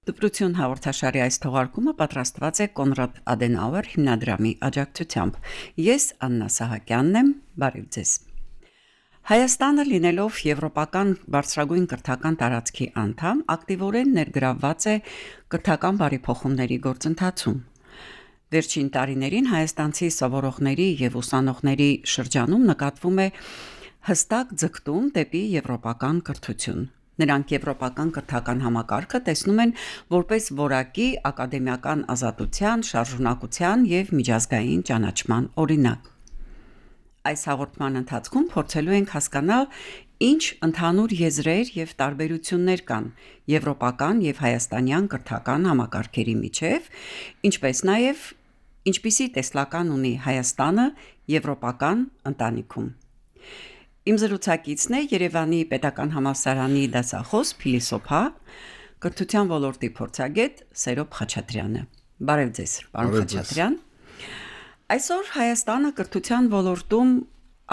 Դպրություն հաղորդաշարի այս թողարկումը պատրաստված է Կոնրադ Ադենաուեր հիմնադրամի աջակցությամբ։ Ես Աննա Սահակյանն եմ, բարև ձեզ։ Հայաստանը լինելով եվրոպական բարձրագույն կրթական տարածքի անդամ, ակտիվորեն ներգրավված է կրթական բարեփոխումների գործընթացում։ Վերջին տարիներին հայաստանցի սովորողների եւ ուսանողների շրջանում նկատվում է հստակ ձգտում դեպի եվրոպական կրթություն։ Նրանք եվրոպական կրթական համակարգը տեսնում են որպես որակի ակադեմիական ազատության, շարժունակության եւ միջազգային ճանաչման օրինակ։ Այս հաղորդման ընթացքում փորձելու ենք հասկանալ, ինչ ընդհանուր եզրեր եւ տարբերություններ կան եվրոպական եւ հայաստանյան կրթական համակարգերի միջեւ, ինչպես նաեւ ինչպիսի տեսլական ունի Հայաստանը եվրոպական ընտանիքում։ Իմ զրուցակիցն է Երևանի Պետական համալսարանի դասախոս փիլիսոփա, կրթության ոլորտի փորձագետ Սերոբ Խաչատրյանը։ Բարև ձեզ, պարոն Խաչատրյան։ Այսօր Հայաստանը կրթության ոլորտում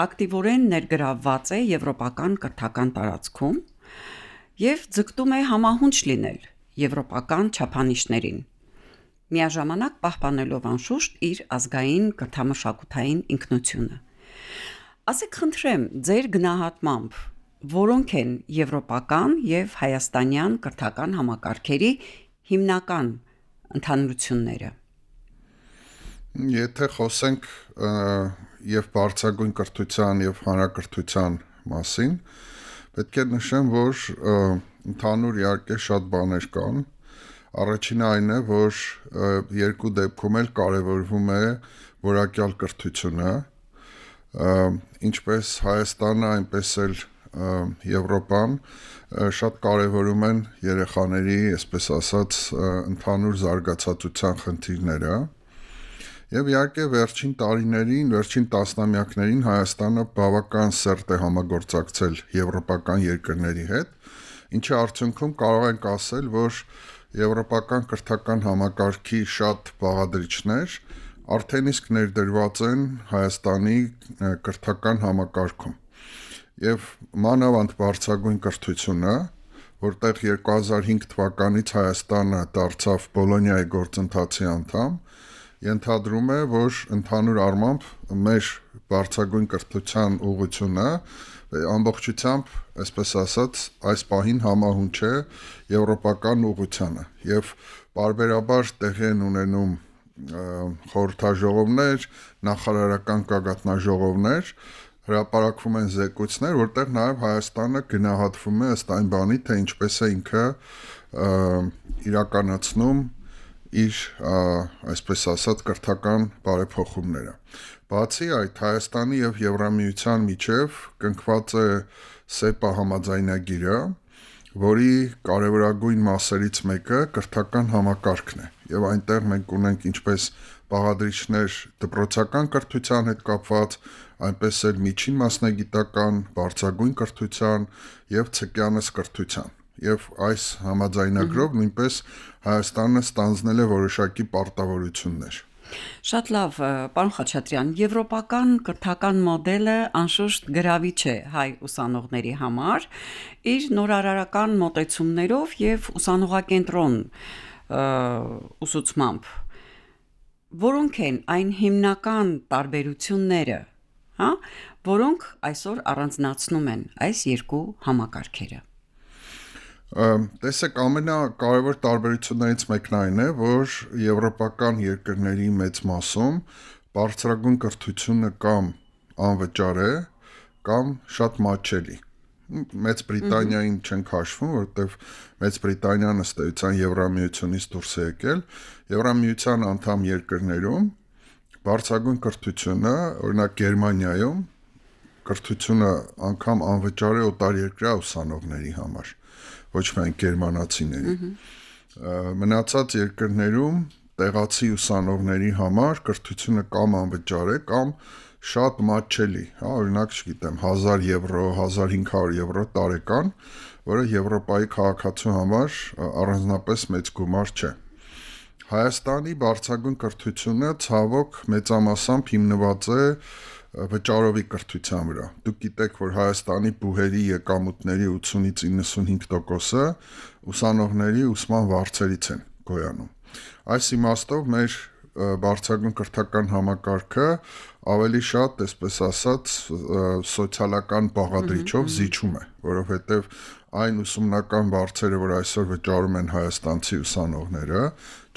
ակտիվորեն ներգրավված է եվրոպական կրթական տարածքում եւ ձգտում է համահունչ լինել եվրոպական չափանիշներին, միաժամանակ պահպանելով անշուշտ իր ազգային կրթամշակութային ինքնությունը։ Ասեք խնդրեմ, ձեր գնահատմամբ, որոնք են եվրոպական եւ հայաստանյան կրթական համակարգերի հիմնական ընդհանրությունները։ Եթե խոսենք եւ բարձրագույն կրթության եւ հանրակրթության մասին, պետք է նշեմ, որ ընդհանուր իհարկե շատ բաներ կան։ Առաջինը այն է, որ երկու դեպքում էլ կարևորվում է որակյալ կրթությունը, ինչպես Հայաստանը, այնպես էլ Եվրոպան շատ կարևորում են երեխաների, այսպես ասած, ընդհանուր զարգացածության խնդիրները։ Եվ իհարկե վերջին տարիներին, վերջին տասնամյակներին Հայաստանը բավական սերտ է համագործակցել եվրոպական երկրների հետ, ինչի արդյունքում կարող ենք ասել, որ եվրոպական կրթական համակարգի շատ բաղադրիչներ արդեն իսկ ներդրված են Հայաստանի կրթական համակարգում։ Եվ մանավանդ բարձրագույն կրթությունը, որտեղ 2005 թվականից Հայաստանը դարձավ Բոլոնիայի գործընթացի անդամ, ենթադրում է, որ ընդհանուր առմամբ մեր բարձրագույն կրթության ուղղությունը ամբողջությամբ, այսպես ասած, այս պահին համահունչ է եվրոպական ուղղությանը եւ բարբերաբար տեղի են ունենում խորհրդաժողովներ, նախարարական գագաթնաժողովներ, հրապարակվում են զեկույցներ, որտեղ նաև Հայաստանը գնահատվում է ըստ այն բանի, թե ինչպես է ինքը իրականացնում իր, այսպես ասած, կրթական բարեփոխումները։ Բացի այդ, Հայաստանի եւ Եվրամիության միջև կնքված է SEPA համաձայնագիրը, որի կարևորագույն մասերից մեկը կրթական համակարգն է, եւ այնտեղ մենք ունենք ինչպես բաղադրիչներ դպրոցական կրթության հետ կապված, այնպես էլ միջին մասնագիտական, բարձրագույն կրթության եւ ցկյանս կրթության։ Եվ այս համաձայնագրով նույնպես Հայաստանը ստանձնել է որոշակի պարտավորություններ։ Շատ լավ, պարոն Խաչատրյան, եվրոպական կրթական մոդելը անշուշտ գրավիչ է հայ ուսանողների համար, իր նորարարական մոտեցումներով եւ ուսանողակենտրոն ուսուցմամբ։ Որոնք են այն հիմնական տարբերությունները, որոնք այսօր առանձնացնում են այս երկու համակարգերը։ Տեսեք, ամենակարևոր տարբերություններից մեկն այն է, որ եվրոպական երկրների մեծ մասում բարձրագույն կրթությունը կամ անվճար է, կամ շատ մատչելի։ Մեծ Բրիտանիային չենք հաշվում, որովհետև Մեծ Բրիտանիան ըստ էության Եվրամիությունից դուրս է եկել։ Եվրամիության անդամ երկրներում բարձրագույն կրթությունը, օրինակ Գերմանիայում, կրթությունը անգամ անվճար է օտարերկրյա ուսանողների համար, ոչ միայն գերմանացիների։ Մնացած երկրներում տեղացի ուսանողների համար կրթությունը կամ անվճար է, կամ շատ մատչելի, օրինակ, չգիտեմ, 1000 եվրո, 1500 եվրո տարեկան, որը Եվրոպայի քաղաքացու համար առանձնապես մեծ գումար չէ։ Հայաստանի բարձրագույն կրթությունը ցավոք մեծամասամբ հիմնված է վճարովի կրթության վրա։ Դուք գիտեք, որ Հայաստանի բուհերի եկամուտների 80-ից 95%-ը ուսանողների ուսման վարձերից են գոյանում։ Այս իմաստով մեր բարձրագույն կրթական համակարգը ավելի շատ, այսպես ասած, սոցիալական բաղադրիչով զիջում է, որովհետև այն ուսումնական վարձերը, որ այսօր վճարում են հայաստանցի ուսանողները,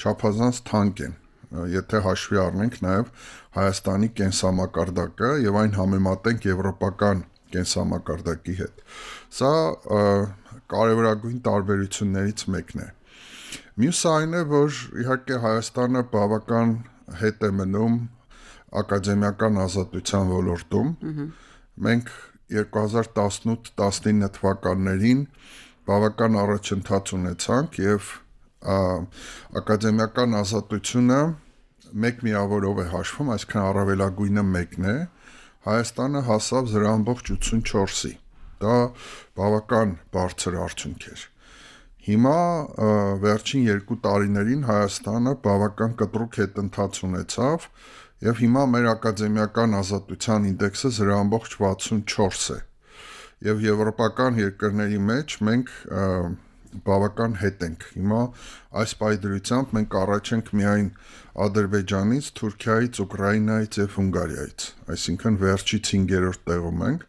չափազանց թանկ են, եթե հաշվի առնենք նաև Հայաստանի կենսամակարդակը եւ այն համեմատենք եվրոպական կենսամակարդակի հետ։ Սա կարևորագույն տարբերություններից մեկն է։ Մյուսը այն է, որ իհարկե Հայաստանը բավական հետ է մնում ակադեմիական ազատության ոլորտում։ Մենք 2018-19 թվականներին բավական առաջընթաց ունեցանք եւ ակադեմիական ազատությունը մեկ միավորով է հաշվում, այսինքն առավելագույնը մեկն է, Հայաստանը հասավ 0.84-ի։ Դա բավական բարձր արդյունք էր։ Հիմա վերջին 2 տարիներին Հայաստանը բավական կտրուկ հետընթաց ունեցավ եւ հիմա մեր ակադեմիական ազատության ինդեքսը 0.64 է։ Եվ եվրոպական երկրների մեջ մենք բավական հետ ենք։ Հիմա այս պայդրությամբ մենք առաջ ենք միայն Ադրբեջանից, Թուրքիայից, Ուկրաինայից եւ Հունգարիայից, այսինքն վերջից 5-րդ տեղում ենք,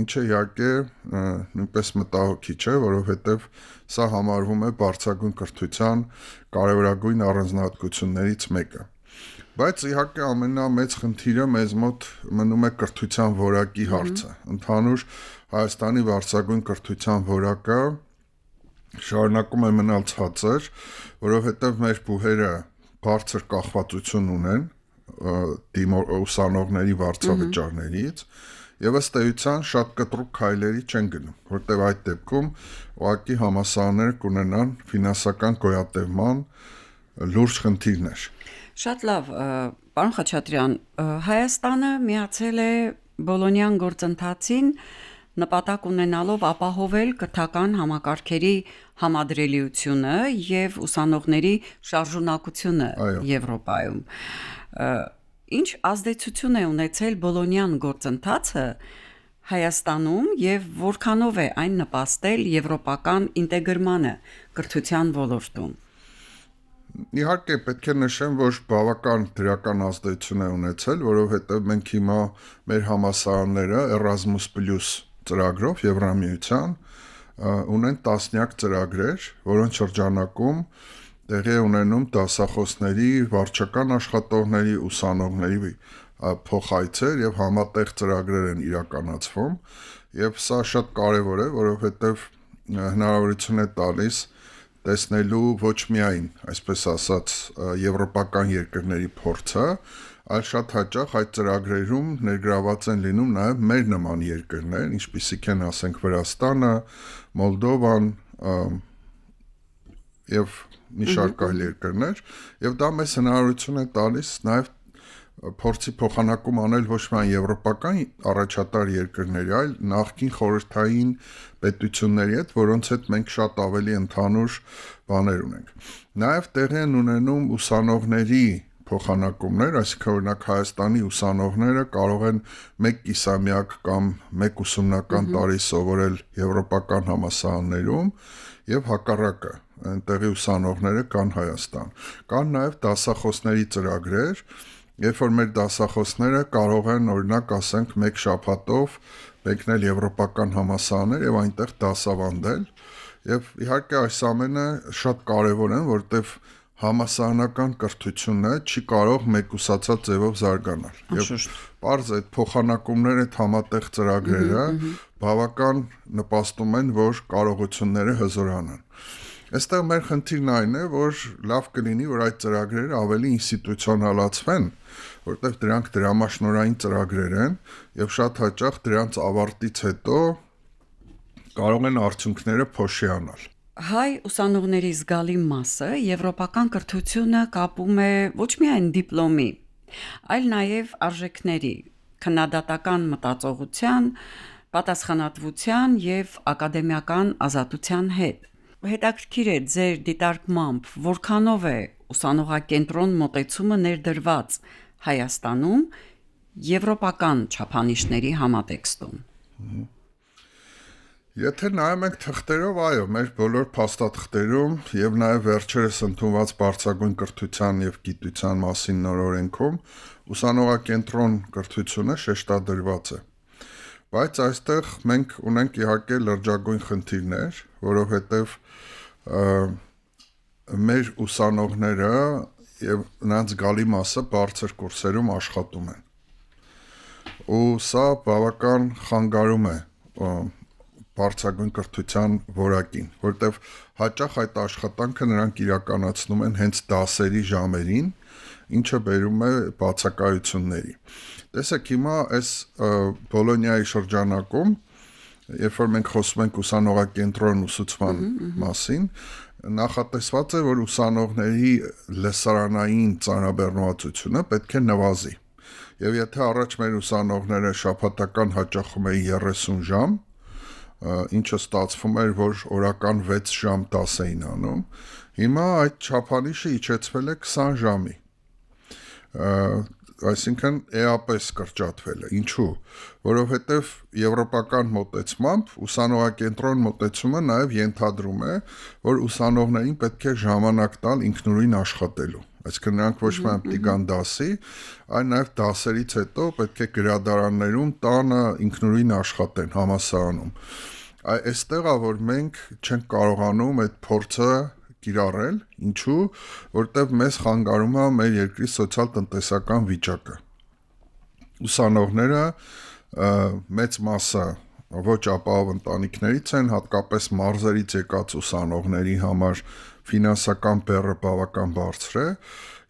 ինչը իհարկե նույնպես մտահոգիչ է, որովհետեւ սա համարվում է բարձրագույն կրթության կարևորագույն առանձնահատկություններից մեկը։ Բայց իհարկե ամենամեծ խնդիրը մեզ մոտ մնում է կրթության որակի հարցը։ Ընդհանուր Հայաստանի բարձրագույն կրթության որակը շարունակում է մնալ ցածր, որովհետև մեր բուհերը բարձր կախվածություն ունեն ուսանողների վարձավճարներից եւ ըստ էության շատ կտրուկ քայլերի չեն գնում, որտեղ այդ դեպքում ուղղակի համալսարանները կունենան ֆինանսական գոյատևման լուրջ խնդիրներ։ Շատ լավ, պարոն Խաչատրյան, Հայաստանը միացել է Բոլոնյան գործընթացին նպատակ ունենալով ապահովել կրթական համակարգերի համադրելիությունը եւ ուսանողների շարժունակությունը Եվրոպայում։ Ինչ ազդեցություն է ունեցել Բոլոնյան գործընթացը Հայաստանում եւ որքանով է այն նպաստել եվրոպական ինտեգրմանը կրթության ոլորտում։ Իհարկե պետք է նշեմ, որ բավական դրական ազդեցություն է ունեցել, որովհետեւ մենք հիմա մեր համալսարանները Erasmus+ ծրագրով Եվրամիության ունեն տասնյակ ծրագրեր, որոնց շրջանակում տեղի է ունենում դասախոսների, վարչական աշխատողների, ուսանողների փոխայցեր եւ համատեղ ծրագրեր են իրականացվում, եւ սա շատ կարեւոր է, որովհետեւ հնարավորություն է տալիս տեսնելու ոչ միայն, այսպես ասած, եվրոպական երկրների փորձը, այլ շատ հաճախ այդ ծրագրերում ներգրաված են լինում նաև մեր նման երկրներ, ինչպիսիք են, ասենք, Վրաստանը, Մոլդովան եւ մի շարք այլ երկրներ, եւ դա մեզ հնարավորություն է տալիս նաև փորձի փոխանակում անել ոչ միայն եվրոպական առաջատար երկրների, այլ նախկին խորհրդային պետությունների հետ, որոնց հետ մենք շատ ավելի ընդհանուր բաներ ունենք։ Նաև տեղի են ունենում ուսանողների փոխանակումներ, այսինքն օրինակ Հայաստանի ուսանողները կարող են 1 կիսամյակ կամ 1 ուսումնական տարի սովորել եվրոպական համալսարաններում եւ հակառակը, այնտեղի ուսանողները կան Հայաստան։ Կան նաև դասախոսների ծրագրեր, երբ որ մեր դասախոսները կարող են օրինակ ասենք 1 շաբաթով մեկնել եվրոպական համալսարաններ եւ այնտեղ դասավանդել եւ իհարկե այս ամենը շատ կարեւոր է, որովհետեւ համալսարանական կրթությունը չի կարող մեկուսացած ձևով զարգանալ։ Եվ պարզ է փոխանակումները այդ համատեղ ծրագրերը բավական նպաստում են, որ կարողությունները հզորանան։ Այստեղ մեր խնդիրն այն է, որ լավ կլինի, որ այդ ծրագրերը ավելի ինստիտուցիոնալացվեն, որտեղ դրանք դրամաշնորհային ծրագրեր են եւ շատ հաճախ դրանց ավարտից հետո կարող են արդյունքները փոշիանալ։ Հայ ուսանողների զգալի մասը եվրոպական կրթությունը կապում է ոչ միայն դիպլոմի, այլ նաև արժեքների, քննադատական մտածողության, պատասխանատվության եւ ակադեմիական ազատության հետ։ Հետաքրքիր է ձեր դիտարկմամբ, որքանով է ուսանողակենտրոն մոտեցումը ներդրված Հայաստանում եվրոպական չափանիշների համատեքստում։ Եթե նայում ենք թղթերով, այո, մեր բոլոր փաստաթղթերում եւ նաեւ վերջերս ընդունված բարձրագույն կրթության եւ գիտության մասին նոր օրենքում ուսանողակենտրոն կրթությունը շեշտադրված է։ Բայց այստեղ մենք ունենք իհարկե լրջագույն խնդիրներ, որովհետեւ մեր ուսանողները եւ նրանց գալի մասը բարձր կուրսերում աշխատում են։ Ու սա բավական խանգարում է բարձրագույն կրթության որակին, որտեվ հաճախ այդ աշխատանքը նրանք իրականացնում են հենց դասերի ժամերին, ինչը բերում է բացակայությունների։ Տեսեք, հիմա այս Բոլոնիայի շրջանակում, երբ որ մենք խոսում ենք ուսանողակենտրոն ուսուցման մասին, նախատեսված է, որ ուսանողների լսարանային ծանրաբեռնվածությունը պետք է նվազի։ Եվ եթե առաջ մեր ուսանողները շաբաթական հաճախում էին 30 ժամ, ինչը ստացվում էր, որ օրական 6 ժամ դաս էին անում, հիմա այդ չափանիշը իջեցվել է 20 ժամի, այսինքն էապես կրճատվել է, ինչու, որովհետև եվրոպական մոտեցմամբ ուսանողակենտրոն մոտեցումը նաև ենթադրում է, որ ուսանողներին պետք է ժամանակ տալ ինքնուրույն աշխատելու, այսինքն նրանք ոչ միայն պետք է գան դասի, այլ նաև դասերից հետո պետք է գրադարաններում տանը ինքնուրույն աշխատեն համալսարանում։ Այստեղ է, որ մենք չենք կարողանում այդ փորձը կիրառել, ինչու, որտեղ մեզ խանգարում է մեր երկրի սոցիալ-տնտեսական վիճակը։ Ուսանողները մեծ մասը ոչ ապահով ընտանիքներից են, հատկապես մարզերից եկած ուսանողների համար ֆինանսական բեռը բավական բարձր է,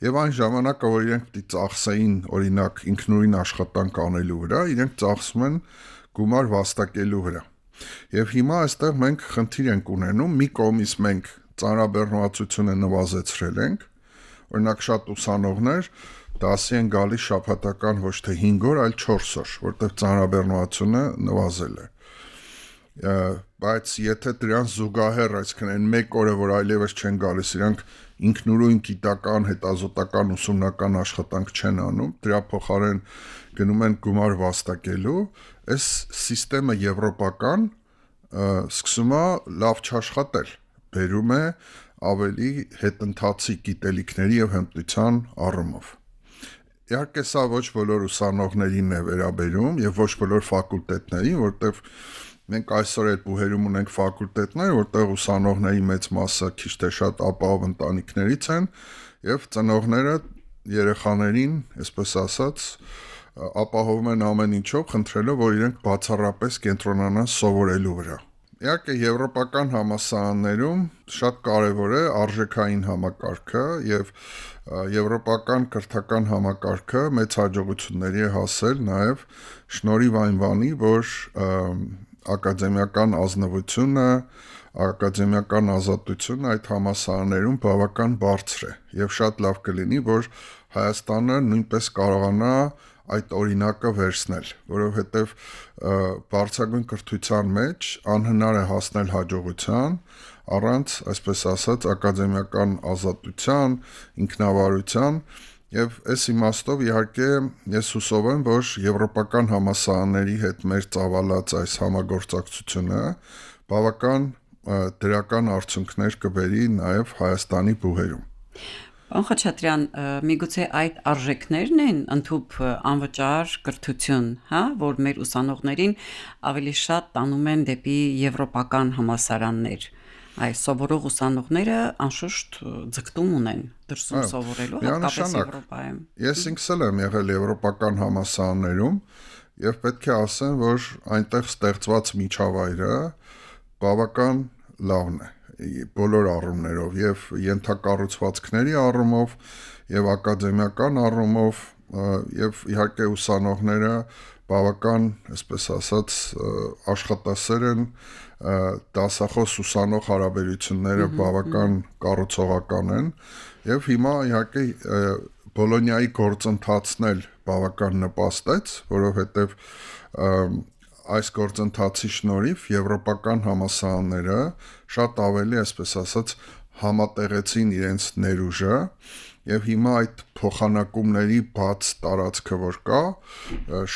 եւ այն ժամանակը, որ իրենք պիտի ծախսեին, օրինակ, ինքնուրույն աշխատանք անելու վրա, իրենք ծախսում են գումար վաստակելու վրա։ Եվ հիմա այստեղ մենք խնդիր ենք ունենում, մի կողմից մենք ծանրաբեռնվածությունը նվազեցրել ենք, օրինակ շատ ուսանողներ դասի են գալիս շաբաթական ոչ թե 5 օր, այլ 4 օր, որտեղ ծանրաբեռնվածությունը նվազել է։ Բայց եթե դրան զուգահեռ, այսինքն այն մեկ օրը, որ այլևս չեն գալիս, իրանք ինքնուրույն գիտական, հետազոտական, ուսումնական աշխատանք չեն անում, դրա փոխարեն գնում են գումար վաստակելու, այս համակարգը եվրոպական սկսում է լավ չաշխատել, բերում է ավելի հետընթացի գիտելիքների եւ հմտության առումով։ Իհարկե սա ոչ բոլոր ուսանողներին է վերաբերում եւ ոչ բոլոր ֆակուլտետներին, որտեղ մենք այսօր այդ բուհերում ունենք ֆակուլտետներ, որտեղ ուսանողների մեծ մասը քիչ թե շատ ապահով ընտանիքներից են եւ ծնողները երեխաներին, այսպես ասած, ապահովում են ամեն ինչով, խնդրելով, որ իրենք բացառապես կենտրոնանան սովորելու վրա։ Իհարկե եվրոպական համալսարաններում շատ կարևոր է արժեքային համակարգը եւ եվրոպական կրթական համակարգը մեծ հաջողությունների է հասել նաեւ շնորհիվ այն բանի, որ ակադեմիական ազնվությունը, ակադեմիական ազատությունը այդ համալսարաններում բավական բարձր է եւ շատ լավ կլինի, որ Հայաստանը նույնպես կարողանա այդ օրինակը վերցնել, որովհետև բարձրագույն կրթության մեջ անհնար է հասնել հաջողության առանց, այսպես ասած, ակադեմիական ազատության, ինքնավարության եւ այս իմաստով իհարկե ես հուսով եմ, որ եվրոպական համալսարանների հետ մեր ծավալած այս համագործակցությունը բավական դրական արդյունքներ կբերի նաեւ Հայաստանի բուհերում։ Պարոն Խաչատրյան, միգուցե այդ արժեքներն են ընդհանուր անվճար կրթություն, հա, որ մեր ուսանողներին ավելի շատ տանում են դեպի եվրոպական համալսարաններ։ Այս սովորող ուսանողները անշուշտ ձգտում ունեն դրսում սովորելու, հատկապես Եվրոպայում։ Ես ինքս էլ եմ եղել եվրոպական համալսարաններում եւ պետք է ասեմ, որ այնտեղ ստեղծված միջավայրը բավական լավն է բոլոր առումներով եւ ենթակառուցվածքների առումով եւ ակադեմիական առումով եւ իհարկե ուսանողները բավական, այսպես ասած, աշխատասեր են, դասախոս ուսանող հարաբերությունները բավական կառուցողական են եւ հիմա իհարկե Բոլոնիայի գործընթացն էլ բավական նպաստեց, որովհետեւ այս գործընթացի շնորհիվ եվրոպական համալսարանները շատ ավելի, այսպես ասած, համատեղեցին իրենց ներուժը եւ հիմա այդ փոխանակումների բաց տարածքը որ կա,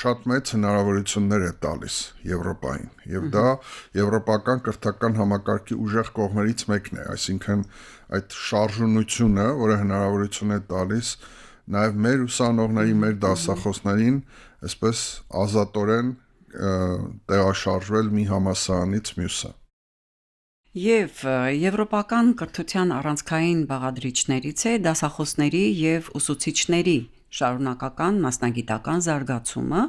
շատ մեծ հնարավորություններ է տալիս Եվրոպային եւ դա եվրոպական կրթական համակարգի ուժեղ կողմերից մեկն է, այսինքն այդ շարժունությունը, որը հնարավորություն է տալիս նաեւ մեր ուսանողների, մեր դասախոսներին, այսպես ազատորեն տեղաշարժվել մի համալսարանից մյուսը։ Եվ եվրոպական կրթության առանցքային բաղադրիչներից է դասախոսների եւ ուսուցիչների շարունակական մասնագիտական զարգացումը,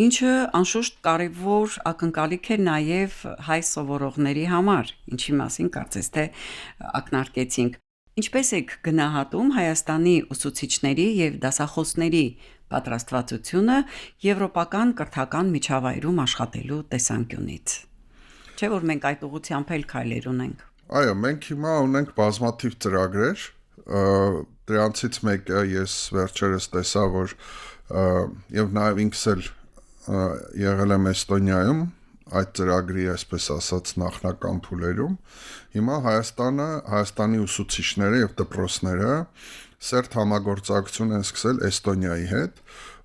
ինչը անշուշտ կարևոր ակնկալիք է նաեւ հայ սովորողների համար, ինչի մասին կարծես թե ակնարկեցինք։ Ինչպես եք գնահատում Հայաստանի ուսուցիչների եւ դասախոսների պատրաստվածությունը եվրոպական կրթական միջավայրում աշխատելու տեսանկյունից։ Չէ՞ որ մենք այդ ուղղությամբ էլ քայլեր ունենք։ Այո, մենք հիմա ունենք բազմաթիվ ծրագրեր, դրանցից մեկը ես վերջերս տեսա, որ եւ նաեւ ինքս էլ եղել եմ Էստոնիայում այդ ծրագրի, այսպես ասած, նախնական փուլերում։ Հիմա Հայաստանի ուսուցիչները եւ դպրոցները սերտ համագործակցություն են սկսել Էստոնիայի հետ,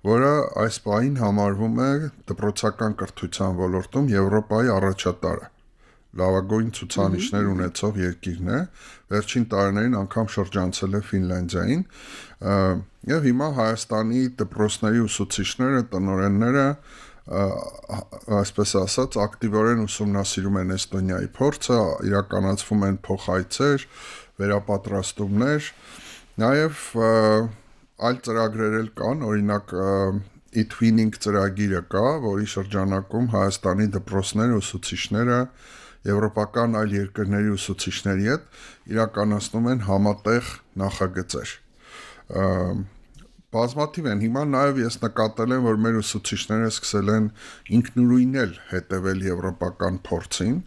որը այս պահին համարվում է դպրոցական կրթության ոլորտում Եվրոպայի առաջատարը։ Լավագույն ցուցանիշներ ունեցող երկիրն է, վերջին տարիներին անգամ շրջանցել է Ֆինլանդիային, եւ հիմա Հայաստանի դպրոցների ուսուցիչները, տնօրենները, այսպես ասած, ակտիվորեն ուսումնասիրում են Էստոնիայի փորձը, իրականացվում են փոխայցեր, վերապատրաստումներ, նաեւ այլ ծրագրեր էլ կան, օրինակ e-twinning ծրագիրը կա, որի շրջանակում Հայաստանի դպրոցները, ուսուցիչները եվրոպական այլ երկրների ուսուցիչների հետ իրականացնում են համատեղ նախագծեր։ Բազմաթիվ են, հիմա նաև ես նկատել եմ, որ մեր ուսուցիչները սկսել են ինքնուրույն հետևել եվրոպական փորձին,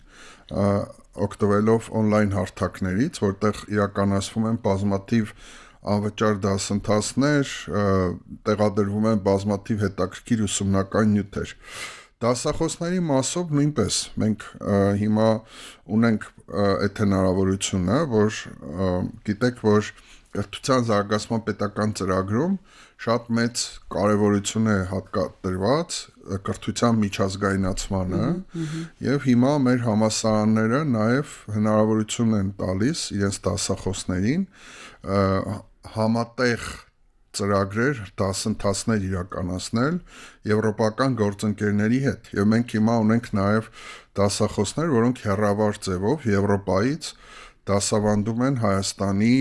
օգտվելով on-line հարթակներից, որտեղ իրականացվում են բազմաթիվ անվճար դասընթացներ, տեղադրվում են բազմաթիվ հետաքրքիր ուսումնական նյութեր։ Դասախոսների մասով նույնպես մենք հիմա ունենք այդ հնարավորությունը, որ գիտեք, որ կրթության զարգացման պետական ծրագրում շատ մեծ կարևորություն է հատկադրված կրթության միջազգայնացմանը եւ հիմա մեր համալսարանները նաեւ հնարավորություն են տալիս իրենց դասախոսներին համատեղ ծրագրեր, դասընթացներ իրականացնել եվրոպական գործընկերների հետ եւ մենք հիմա ունենք նաեւ դասախոսներ, որոնք հեռավար ձևով Եվրոպայից դասավանդում են Հայաստանի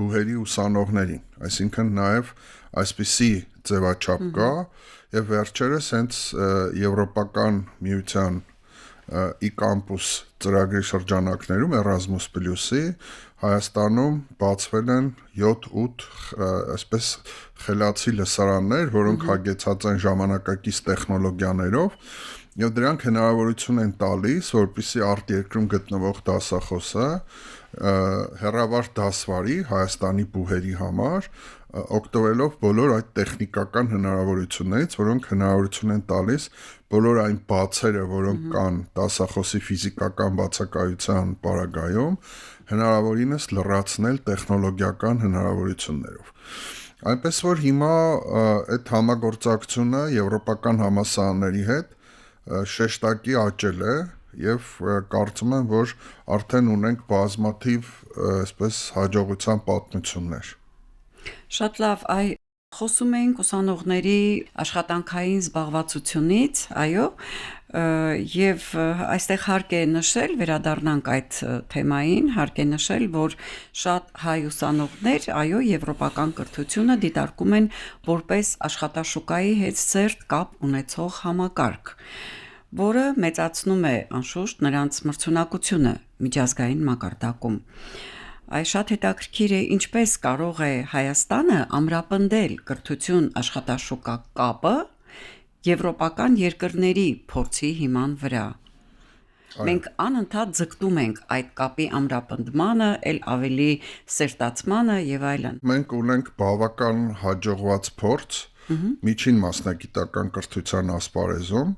բուհերի ուսանողներին, այսինքն նաեւ այսպիսի ձևաչափ կա եւ վերջերս հենց Եվրոպական միության e-campus ծրագրի շրջանակներում Erasmus Plus-ի Հայաստանում բացվել են 7-8 այսպես խելացի լսարաններ, որոնք հագեցած են ժամանակակից տեխնոլոգիաներով եւ դրանք հնարավորություն են տալիս, որպեսզի արտերկրում գտնվող դասախոսը հեռավար դասվարի Հայաստանի բուհերի համար օգտվելով բոլոր այդ տեխնիկական հնարավորություններից, որոնք հնարավորություն են տալիս բոլոր այն բացերը, որոնք կան դասախոսի ֆիզիկական բացակայության պարագայում, հնարավորինս լրացնել տեխնոլոգիական հնարավորություններով։ Այնպես որ հիմա այդ համագործակցությունը եվրոպական համալսարանների հետ շեշտակի աճել է եւ կարծում եմ, որ արդեն ունենք բազմաթիվ այսպես հաջողության պատմություններ։ Շատ լավ, խոսում ենք ուսանողների աշխատանքային զբաղվածությունից, այո, եւ այստեղ հարկ է նշել, վերադառնանք այդ թեմային, հարկ է նշել, որ շատ հայ ուսանողներ, այո, եվրոպական կրթությունը դիտարկում են որպես աշխատաշուկայի հետ սերտ կապ ունեցող համակարգ, որը մեծացնում է անշուշտ նրանց մրցունակությունը միջազգային մակարդակում։ Այս շատ հետաքրքիր է, ինչպես կարող է Հայաստանը ամրապնդել կրթություն աշխատաշուկա կապը եվրոպական երկրների փորձի հիման վրա։ Մենք անընդհատ ձգտում ենք այդ կապի ամրապնդմանը, ել ավելի սերտացմանը եւ այլն։ Մենք ունենք բավական հաջողված փորձ միջին մասնագիտական կրթության ասպարեզում,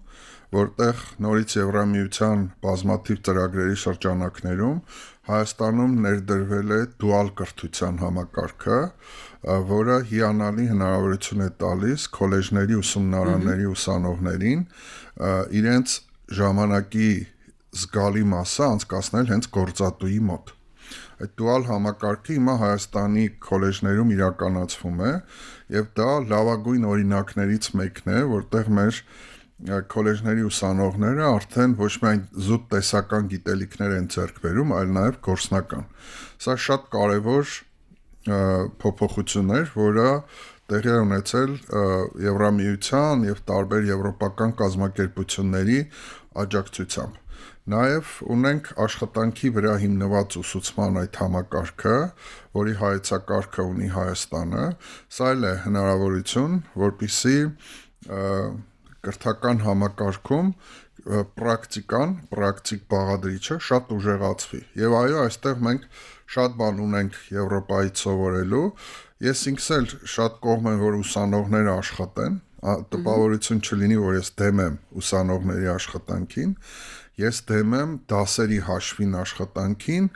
որտեղ նորից Եվրամիության բազմաթիվ ծրագրերի շրջանակներում Հայաստանում ներդրվել է դուալ կրթության համակարգը, որը հիանալի հնարավորություն է տալիս քոլեջների ուսումնարանների ուսանողներին իրենց ժամանակի զգալի մասը անցկացնել հենց գործատուի մոտ։ Այդ դուալ համակարգը հիմա Հայաստանի քոլեջներում իրականացվում է, եւ դա լավագույն օրինակներից մեկն է, որտեղ մեր քոլեջների ուսանողները արդեն ոչ միայն զուտ տեսական գիտելիքներ են ձեռք բերում, այլ նաև գործնական։ Սա շատ կարևոր փոփոխություն էր, որը տեղի է ունեցել Եվրամիության եւ տարբեր եվրոպական կազմակերպությունների աջակցությամբ։ Նաև ունենք աշխատանքի վրա հիմնված ուսուցման այդ համակարգը, որի հայեցակարգը ունի Հայաստանը, սա էլ է հնարավորություն, որպեսզի կրթական համակարգում պրակտիկ բաղադրիչը շատ ուժեղացվի։ Եվ այո, այստեղ մենք շատ բան ունենք Եվրոպայից սովորելու։ Ես ինքս էլ շատ կողմ եմ, որ ուսանողները աշխատեն, տպավորություն չլինի, որ ես դեմ եմ ուսանողների աշխատանքին, ես դեմ եմ դասերի հաշվին աշխատանքին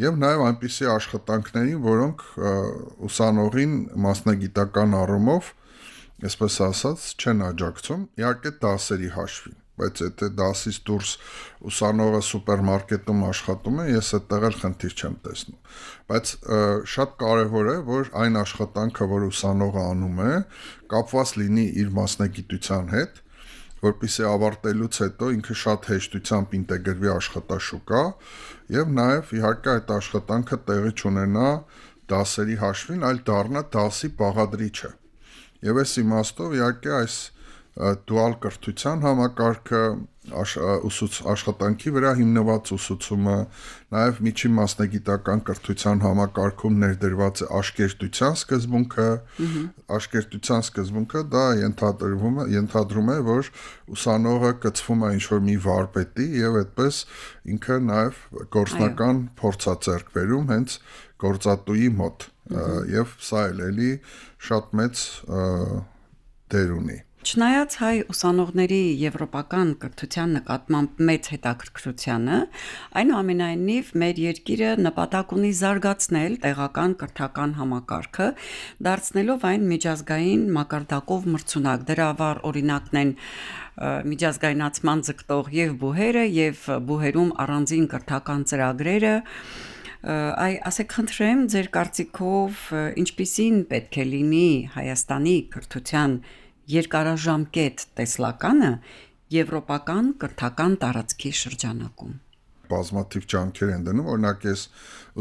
եւ նաեւ այնպիսի աշխատանքներին, որոնք ուսանողին մասնագիտական առումով, այսպես ասած, չեն աջակցում, իհարկե դասերի հաշվին, բայց եթե դասից դուրս ուսանողը սուպերմարկետում աշխատում է, ես այդտեղ էլ խնդիր չեմ տեսնում։ Բայց շատ կարևոր է, որ այն աշխատանքը, որ ուսանողը անում է, կապված լինի իր մասնագիտության հետ, որպեսզի ավարտելուց հետո ինքը շատ հեշտությամբ ինտեգրվի աշխատաշուկա եւ նաեւ իհարկե այդ աշխատանքը տեղի չունենա դասերի հաշվին, այլ դառնա դասի բաղադրիչը։ Եվ այս իմաստով իհարկե այս դուալ կրթության համակարգը, աշխատանքի վրա հիմնված ուսուցումը, նաև միջին մասնագիտական կրթության համակարգում ներդրված է աշկերտության սկզբունքը, դա ենթադրում է, որ ուսանողը կցվում է ինչ-որ մի վարպետի եւ այդպես ինքը նաև գործնական փորձ է ձեռք բերում հենց գործատուի մոտ եւ սա էլի շատ մեծ դեր ունի։ Չնայած հայ ուսանողների եվրոպական կրթության նկատմամբ մեծ հետաքրքրությանը, այնուամենայնիվ մեր երկիրը նպատակ ունի զարգացնել տեղական կրթական համակարգը, դարձնելով այն միջազգային մակարդակով մրցունակ։ Դրա վառ օրինակն են միջազգայնացման ձգտող եւ բուհերը եւ բուհերում առանձին կրթական ծրագրերը։ Ասեք խնդրեմ, ձեր կարծիքով ինչպիսին պետք է լինի Հայաստանի կրթության երկարաժամկետ տեսլականը եվրոպական կրթական տարածքի շրջանակում։ Բազմաթիվ ջանքեր են դնում, օրինակ ես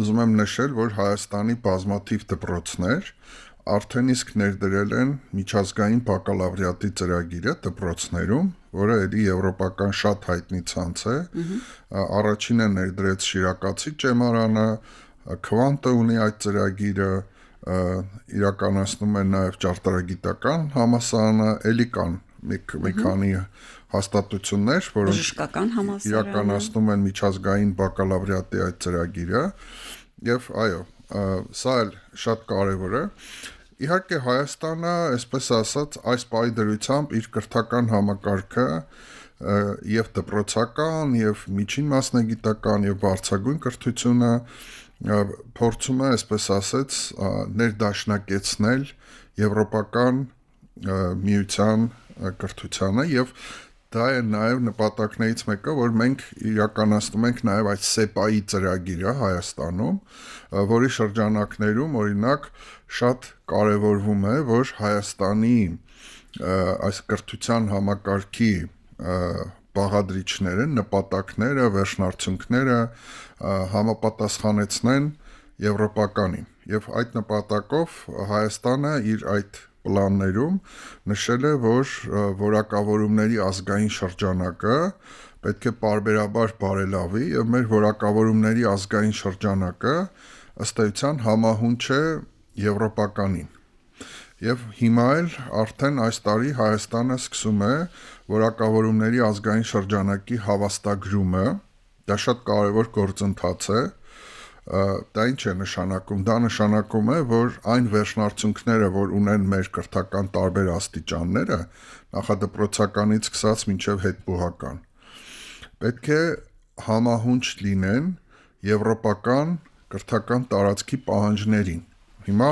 ուզում եմ նշել, որ Հայաստանի բազմաթիվ դպրոցներ արդեն իսկ ներդրել են միջազգային բակալավրիատի ծրագիրը դպրոցներում, որը էլի եվրոպական շատ հայտնի ցանց է։ Առաջինը ներդրեց Շիրակացի ճեմարանը, Քվանտը ունի այդ ծրագիրը, իրականացնում են նաև ճարտարագիտական համալսարանը, էլի կան մի քանի հաստատություններ, որոնք իրականացնում են միջազգային բակալավրիատի այդ ծրագիրը, եւ այո, սա էլ շատ կարևոր է։ Իհարկե Հայաստանը, այսպես ասած, այս պահի դրությամբ իր կրթական համակարգը եւ դպրոցական, եւ միջին մասնագիտական, եւ բարձրագույն կրթությունը փորձում է, այսպես ասած, ներդաշնակեցնել եվրոպական միության կրթությանը եւ դա է նաեւ նպատակներից մեկը, որ մենք իրականացնում ենք նաեւ այդ SEPA-ի ծրագիրը Հայաստանում, որի շրջանակներում օրինակ շատ կարևորվում է, որ Հայաստանի այս կրթության համակարգի բաղադրիչները, նպատակները, վերջնարդյունքները համապատասխանեցնեն եվրոպականին։ Եվ այդ նպատակով Հայաստանը իր այդ պլաններում նշել է, որ որակավորումների ազգային շրջանակը պետք է պարբերաբար բարելավի եւ մեր որակավորումների ազգային շրջանակը ըստ էության համահունչ է եվրոպականին։ Եվ հիմա էլ արդեն այս տարի Հայաստանը սկսում է որակավորումների ազգային շրջանակի հավաստագրումը, դա շատ կարևոր գործընթաց է, Դա ինչ է նշանակում։ Դա նշանակում է, որ այն վերջնարդյունքները, որ ունեն մեր կրթական տարբեր աստիճանները, նախադպրոցականից սկսած մինչև հետբուհական, պետք է համահունչ լինեն եվրոպական կրթական տարածքի պահանջներին։ Հիմա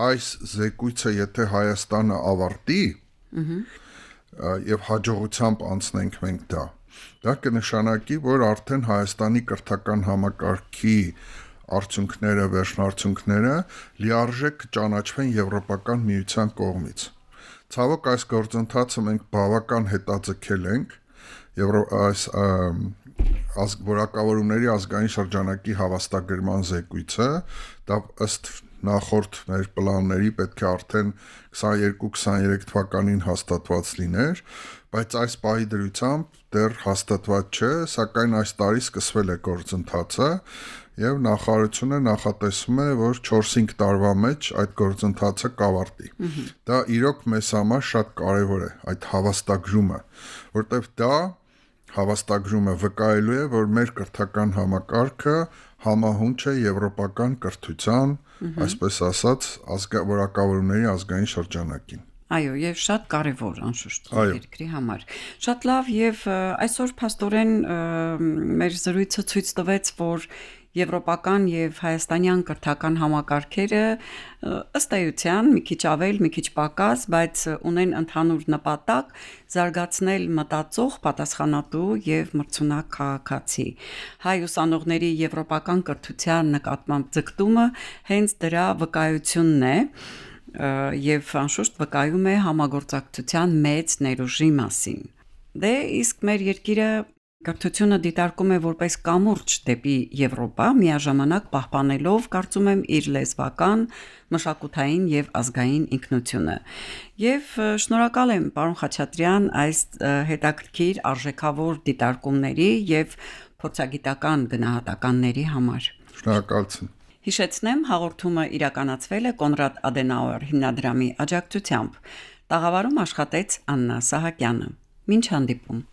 այս զեկույցը, եթե Հայաստանը ավարտի, եւ հաջողությամբ անցնենք մենք դա կնշանակի, որ արդեն Հայաստանի կրթական համակարգի արդյունքները, վերջնարդյունքները լիարժեք կճանաչվեն Եվրոպական միության կողմից։ Ցավոք այս գործընթացը մենք բավական հետաձգել ենք Որակավորումների ազգային շրջանակի հավաստագրման զեկույցը, դա ըստ նախորդ մեր պլանների պետք է արդեն 22-23 թվականին հաստատված լիներ, բայց այս պահի դրությամբ դեռ հաստատված չէ, սակայն այս տարի սկսվել է գործընթացը եւ նախարարությունը նախատեսում է, որ 4-5 տարվա մեջ այդ գործընթացը կավարտի։ Դա իրոք մեզ համար շատ կարեւոր է, այդ հավաստագրումը, որտեղ դա հավաստագրումը վկայելու է, որ մեր կրթական համակարգը համահունչ է եվրոպական կրթության, այսպես ասած, որակավորումների ազգային շրջանակին։ Այո, եւ շատ կարեւոր անշուշտ երկրի համար։ Շատ լավ եւ այսօր փաստորեն մեր զրույցը ցույց տվեց, որ եվրոպական եւ հայաստանյան կրթական համակարգերը ըստ էության մի քիչ ավել, մի քիչ պակաս, բայց ունեն ընդհանուր նպատակ զարգացնել մտածող, պատասխանատու եւ մրցունակ քաղաքացի։ Հայ ուսանողների եվրոպական կրթության նկատմամբ ձգտումը հենց դրա վկայությունն է եւ անշուշտ վկայում է համագործակցության մեծ ներուժի մասին։ Դե իսկ մեր երկիրը կրթությունը դիտարկում է որպես կամուրջ դեպի Եվրոպա, միաժամանակ պահպանելով, կարծում եմ, իր լեզվական, մշակութային եւ ազգային ինքնությունը։ Եվ շնորհակալ եմ, պարոն Խաչատրյան, այս հետաքրքիր արժեքավոր դիտարկումների եւ փորձագիտական գնահատականների համար։ Շնորհակալություն։ Հիշեցնեմ, հաղորդումը իրականացվել է Կոնրադ Ադենաուեր հիմնադրամի աջակցությամբ։ Տաղավարում աշխատեց Աննա Սահակյանը։ Մինչ հանդիպում։